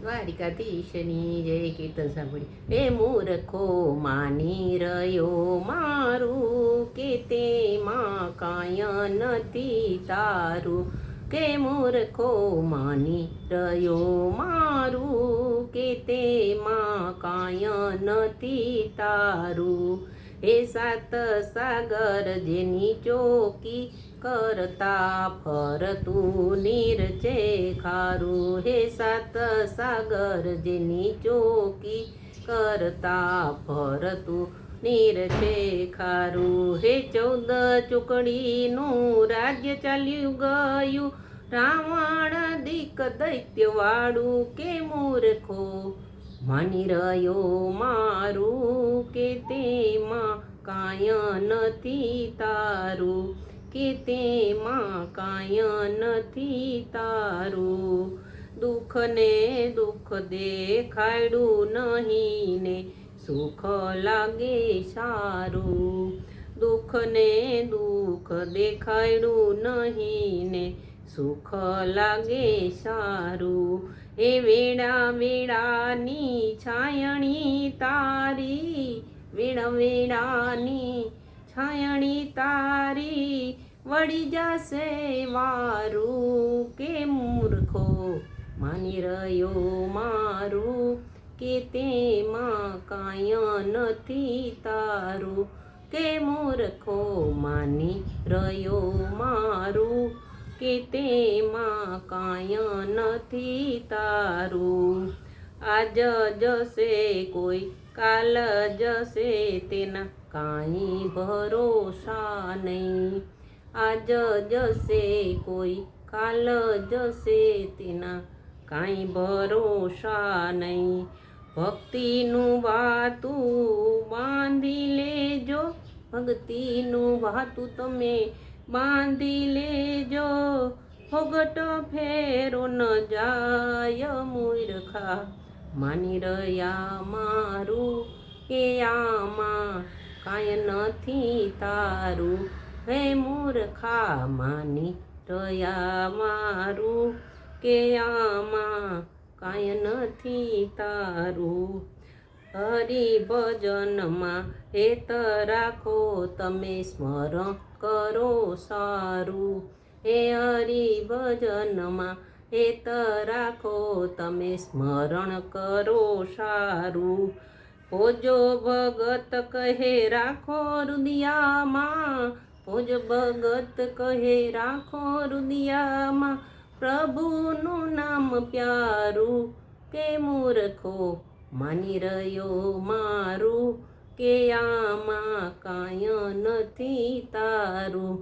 દ્વારિકાધીશની જય કીર્તન સાંભળી એ મૂર્ખો માની રહ્યો મારું કે તેમાં કાંય નથી તારું કે મૂર્ખો માની રહ્યો મારું કે તેમાં કાંય નથી તારું હે સાત સાગર જેની ચોકી કરતા ફરતું નીરજે ખારું હે સાત સાગર જેની ચોકી કરતા ફરતું નીરજે ખારું હે 14 ચોકડીનું રાજ્ય ચાલ્યું ગયું રાવણ દીક દૈત્યવાળું કે મૂર્ખો માની રહ્યો મારું કે તેમાં કાંય નથી તારું કે તેમાં કાંય નથી તારું દુઃખને દુઃખ દેખાડ્યું નહીં ને સુખ લાગે સારું દુઃખને દુઃખ દેખાડ્યું નહીં ને સુખ લાગે સારું એ વેળા વેળાની છાયણી તારી વેળા વેળાની છાયણી તારી વળી જશે વારું કે મૂર્ખો માની રહ્યો મારું કે તેમાં કાંય નથી તારું કે મૂર્ખો માની રહ્યો મારું કે તેમાં કાંય નથી તારું આજ જશે કોઈ કાલ જશે તેના કાંઈ ભરોસા નહીં આજ જશે કોઈ કાલ જશે તેના કાંઈ ભરોસા નહીં ભક્તિનું વાતું બાંધી લેજો ભક્તિનું વાતું તમે બાંધી લેજો ફોગટ ફેરો ન જાય મૂર્ખા માની રહ્યા મારું કે આમાં કાંઈ નથી તારું હે મૂર્ખા માની રહ્યા મારું કે આમાં કાંઈ નથી તારું હરિભજનમાં હેત રાખો તમે સ્મરણ કરો સારું હે હરિભજનમાં હેત રાખો તમે સ્મરણ કરો સારું ભોજો ભગત કહે રાખો રુદિયામાં ભોજ ભગત કહે રાખો રુદિયામાં પ્રભુનું નામ પ્યારું કે મૂર્ખો માની રહ્યો મારું કે આમાં કાંય નથી તારું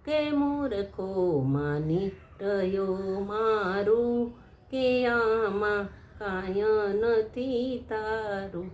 કે મૂર્ખો માની રહ્યો મારું કે આમાં કાંય નથી તારું